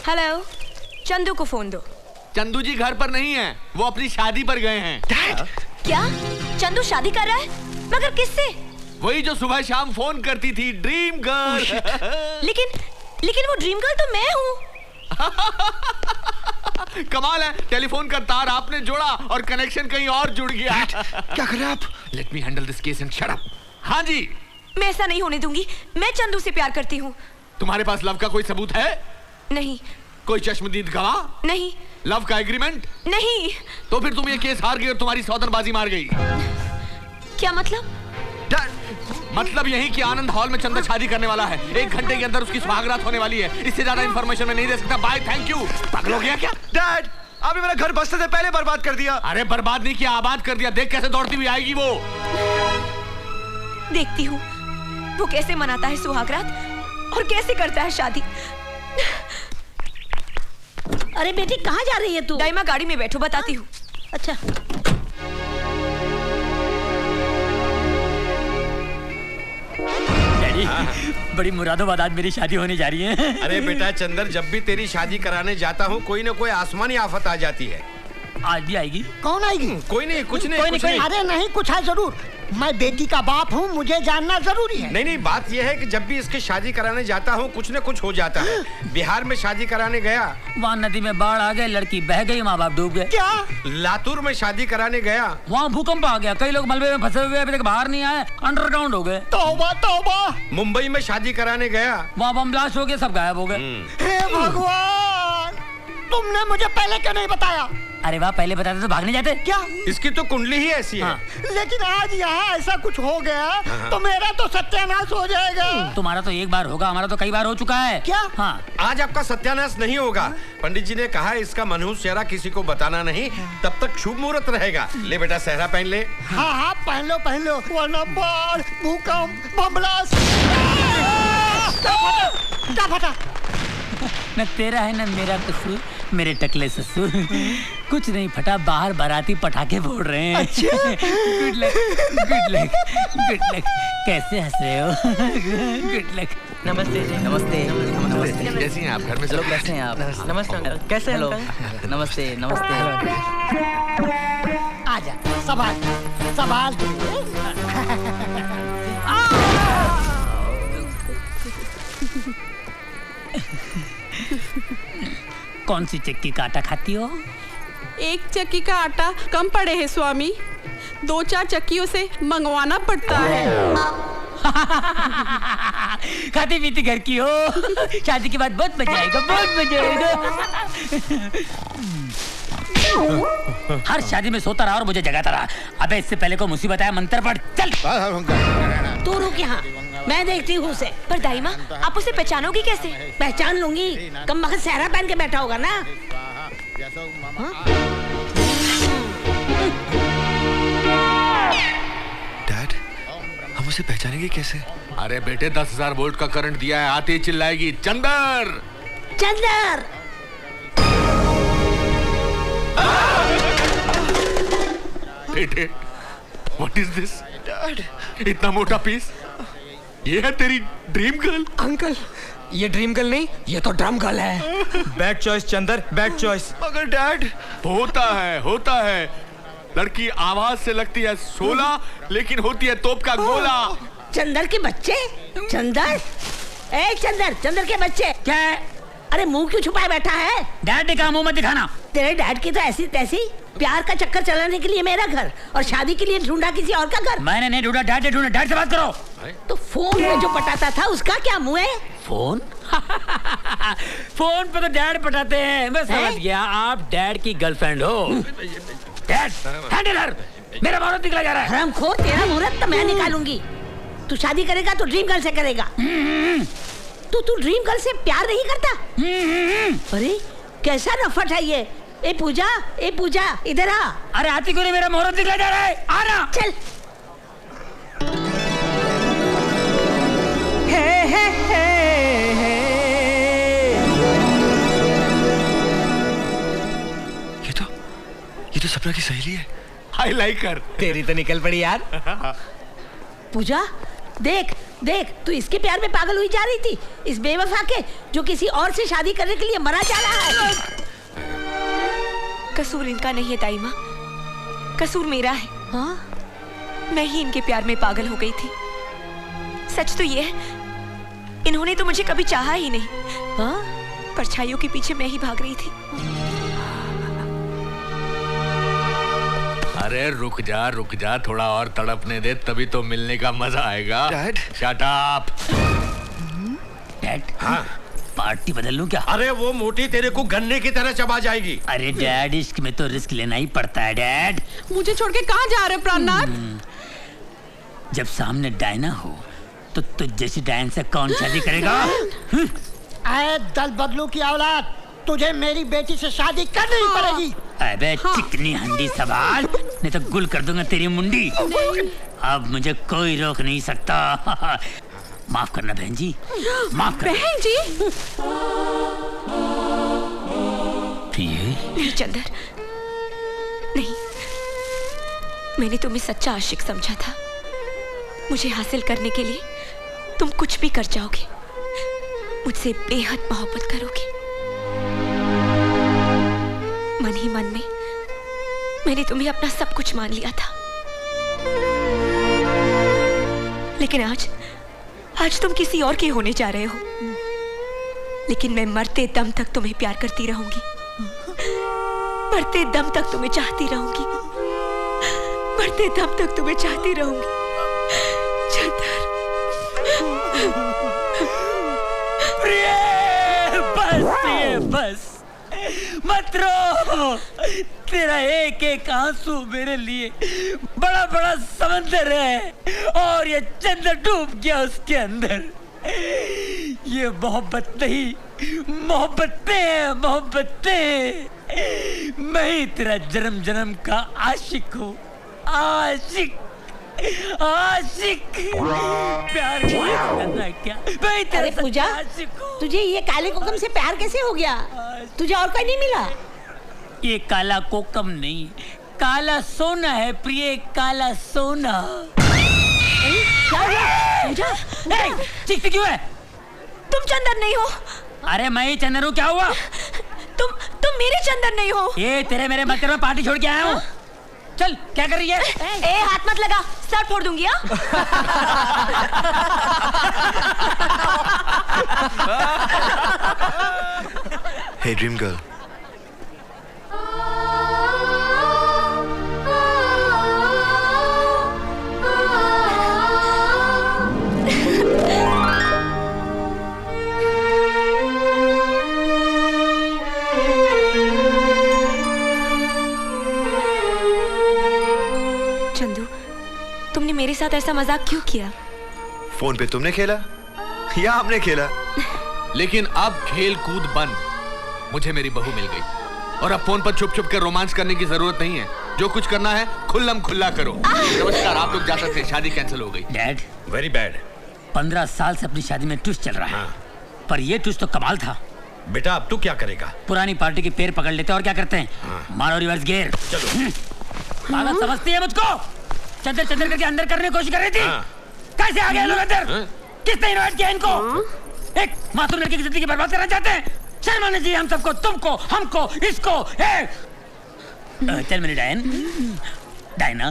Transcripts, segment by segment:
Hello, Chandu को phone दो। चंदू जी घर पर नहीं है, वो अपनी शादी पर गए हैं। डैड, क्या चंदू शादी कर रहा है? मगर किससे? वही जो सुबह शाम फोन करती थी, ड्रीम गर्ल। लेकिन वो ड्रीम गर्ल तो मैं हूँ। कमाल है, टेलीफोन का तार आपने जोड़ा और कनेक्शन कहीं और जुड़ गया। क्या कर रहे हैं आप? Let me handle this case and shut up. हाँ जी, मैं ऐसा नहीं होने दूंगी। मैं चंदू से प्यार करती हूँ। तुम्हारे पास लव का कोई सबूत है? नहीं। कोई चश्मदीद गवाह? नहीं। लव का एग्रीमेंट? नहीं। तो फिर तुम ये केस हार गई और तुम्हारी सौतनबाजी मार गई। क्या मतलब? मतलब यही कि आनंद हॉल में चंदा शादी करने वाला है। 1 घंटे के अंदर उसकी सुहागरात होने वाली है। इससे ज्यादा इंफॉर्मेशन मैं नहीं दे सकता। Bye, thank you. पागल हो गया क्या? डैड, आपने मेरा घर बसने से पहले बर्बाद कर दिया। अरे बर्बाद नहीं किया, आबाद कर दिया। देख कैसे दौड़ती हुई आएगी वो। देखती हूँ वो कैसे मनाता है सुहागरात और कैसे करता है शादी। अरे बेटी, कहाँ जा रही है तू? दाइमा, गाड़ी में बैठो, बताती हूँ। अच्छा। बड़ी मुरादाबाद आज मेरी शादी होने जा रही है। अरे बेटा चंदर, जब भी तेरी शादी कराने जाता हूँ कोई ना कोई आसमानी आफत आ जाती है। आज भी आएगी? कौन आएगी? कोई नहीं, कुछ नहीं। अरे नहीं, कुछ है जरूर। मैं बेटी का बाप हूँ, मुझे जानना जरूरी है। नहीं, बात यह है कि जब भी इसकी शादी कराने जाता हूँ कुछ न कुछ हो जाता है। बिहार में शादी कराने गया, वहाँ नदी में बाढ़ आ गए, लड़की बह गई, माँ बाप डूब गए। क्या? लातूर में शादी कराने गया, वहाँ भूकंप आ गया, कई लोग मलबे में फंसे हुए अभी तक बाहर नहीं आए, अंडरग्राउंड हो गए। तौबा तौबा। मुंबई में शादी कराने गया, वहाँ बम ब्लास्ट हो गए, सब गायब हो गए। हे भगवान, तुमने मुझे पहले क्यों नहीं बताया? अरे वाह, पहले बताते तो भागने जाते। क्या? इसकी तो कुंडली ही ऐसी है। लेकिन आज यहाँ ऐसा कुछ हो गया तो मेरा तो सत्यानाश हो जाएगा। तुम्हारा तो एक बार होगा, हमारा तो कई बार हो चुका है। क्या? हाँ। आज आपका सत्यानाश नहीं होगा। पंडित जी ने कहा इसका मनहूस चेहरा किसी को बताना नहीं, तब तक शुभ मुहूर्त रहेगा। ले बेटा, सहरा पहन ले। हाँ, पहन लो, वरना बाढ़, भूकंप, बम ब्लास्ट। क्या फटा? न तेरा है न मेरा कसूर, मेरे टकले ससुर। कुछ नहीं फटा, बाहर बाराती पटाखे फोड़ रहे हैं। अच्छा। Good luck, good luck, good luck. कैसे हंस रहे हो? Good luck. नमस्ते जी। नमस्ते। कैसी हैं आप? घर में सब कैसे हैं आप? नमस्ते। कैसे हैं? नमस्ते। आजा, सवाल कौन सी चक्की का आटा खाती हो? 1 चक्की का आटा कम पड़े है स्वामी, 2-4 चक्कियों से मंगवाना पड़ता है। खाती पीती घर की हो। शादी के बाद बहुत मजा आएगा, बहुत मजा आएगा। हर शादी में सोता रहा और मुझे जगाता रहा। अबे इससे पहले को मुसीबत आया, मंत्र पढ़ चल। तू रुक यहाँ, मैं देखती हूँ उसे। पर दाइमा, आप उसे पहचानोगी कैसे? पहचान लूंगी, कम वक्त सहरा पहन के बैठा होगा ना। डैड, हम उसे पहचानेंगे कैसे? अरे बेटे, 10,000 वोल्ट का करंट दिया है, आते ही चिल्लाएगी चंदर चंदर। बेटे, व्हाट इज दिस? इतना मोटा पीस, ये है तेरी ड्रीम गर्ल? अंकल, ये ड्रीम गर्ल नहीं, ये तो ड्रम गर्ल है। Bad choice Chander, bad choice. मगर डैड, होता है। लड़की आवाज से लगती है 16, लेकिन होती है तोप का गोला। चंदर के बच्चे? चंदर के बच्चे क्या? अरे मुंह क्यों छुपाए बैठा है? डैड ने कहा मुंह मत दिखाना। तेरे डैड की तो ऐसी तैसी, प्यार का चक्कर चलाने के लिए मेरा घर और शादी के लिए ढूंढा किसी और का घर। मैंने नहीं ढूंढा, डैड ने ढूंढा। डैड से बात करो। तो फोन में जो पटाता था उसका क्या मुंह है? फोन? फोन पे तो डैड पटाते हैं। मैं समझ गया, आप डैड की गर्लफ्रेंड हो। डैड, हैंडलर, मेरा मुहूर्त निकला जा रहा है। हरामखोर, तेरा मुहूर्त तो मैं निकालूंगी। तू शादी करेगा तो ड्रीम गर्ल से करेगा। तू ड्रीम गर्ल से प्यार नहीं करता? अरे कैसा नफट है ये। ए पूजा, इधर आ। अरे आती को नहीं, मेरा मुहूर्त निकला जा रहा है, आना। चल। ये तो सपना की सहेली है। आई लाइक हर। तेरी तो निकल पड़ी यार। पूजा, देख देख, तू इसके प्यार में पागल हुई जा रही थी, इस बेवफा के जो किसी और से शादी करने के लिए मरा जा रहा है। कसूर इनका नहीं है ताई माँ, कसूर मेरा है। हाँ? मैं ही इनके प्यार में पागल हो गई थी। सच तो ये है, इन्होंने तो मुझे कभी चाहा ही नहीं। हाँ? परछाइयों के पीछे मैं ही भाग रही थी। अरे रुक जा, थोड़ा और तड़पने दे, तभी तो मिलने का मजा आएगा। डैड? Shut up. डैड, हाँ? पार्टी बदल लूं क्या? अरे वो मोटी तेरे को गन्ने की तरह चबा जाएगी। अरे डैड, इश्क में तो रिस्क लेना ही पड़ता है डैड। मुझे छोड़ के कहाँ जा रहे प्राणनाथ? जब सामने डायना हो तो तुझ जैसी डायन से कौन शादी करेगा? आए दल बदलू की औलाद, तुझे मेरी बेटी से शादी करनी ही पड़ेगी। अबे चिकनी हंडी सवाल, नहीं तो गुल कर दूंगा तेरी मुंडी। अब मुझे कोई रोक नहीं सकता। माफ करना बहन जी, माफ करना। बहन जी? नहीं चंदर, नहीं, मैंने तुम्हें सच्चा आशिक समझा था। मुझे हासिल करने के लिए तुम कुछ भी कर जाओगे, मुझसे बेहद मोहब्बत करोगे। मन ही मन में मैंने तुम्हें अपना सब कुछ मान लिया था, लेकिन आज तुम किसी और के होने जा रहे हो। लेकिन मैं मरते दम तक तुम्हें प्यार करती रहूंगी, मरते दम तक तुम्हें चाहती रहूंगी, मरते दम तक तुम्हें चाहती रहूंगी। चंदर, प्रिय, बस मत रो। तेरा एक एक आंसू मेरे लिए बड़ा बड़ा समंदर है, और ये चंदर डूब गया उसके अंदर। ये मोहब्बत नहीं, मोहब्बतें हैं, मोहब्बतें। मैं ही तेरा जन्म जन्म का आशिक हूँ, आशिक, आशिक। प्यार करना क्या? मैं तेरा पूजा, तुझे ये काले कोकम से प्यार कैसे हो गया? तुझे और कोई नहीं मिला? ये काला कोकम नहीं, काला सोना है प्रिय, काला सोना। चीखती क्यों है? तुम चंदर नहीं हो। अरे मैं ही चंदर हूँ, क्या हुआ? तुम मेरे चंदर नहीं हो। ये तेरे मेरे मत कर, मैं पार्टी छोड़ के आया हूँ। चल, क्या कर रही है? ए, हाथ मत लगा, सर फोड़ दूंगी। Hey dream girl. चंदू, तुमने मेरे साथ ऐसा मजाक क्यों किया? फोन पे तुमने खेला या हमने खेला? लेकिन अब खेल कूद बंद। मुझे मेरी बहू मिल गई, और अब फोन पर छुप छुप कर रोमांस करने की जरूरत नहीं है। जो कुछ करना है खुल्लम खुल्ला करो। नमस्कार, आप लोग जा सकते हैं, शादी कैंसिल हो गई। Dad, very bad. 15 साल से अपनी शादी में ट्विस्ट चल रहा है। हाँ। पर ये ट्विस्ट तो कमाल था। बेटा अब तू क्या करेगा? पुरानी पार्टी के पैर पकड़ लेते और क्या करते हैं? हाँ। मारो रिवर्स गियर। चलो। पागल समझती है मुझको? चंदर चंदर करके अंदर करने की कोशिश कर रही थी। हाँ। कैसे आ गए लोग अंदर? किसने इनवाइट किया इनको? एक मासूम लड़की की जिंदगी बर्बाद करना चाहते हैं? शर्म आनी चाहिए हम सबको, तुमको, हमको, इसको। चल मेरी डायन, डायना।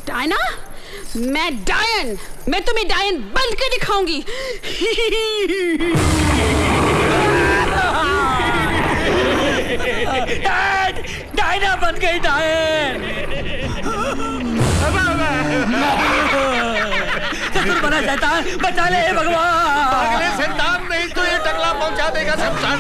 डायना? मैं डायन, मैं तुम्हें डायन बन के दिखाऊंगी। डायना बन गई डायन। ससुर बना शैतान, बचा ले भगवान। अगले शैतान नहीं तो ये टकला पहुंचा देगा शमशान।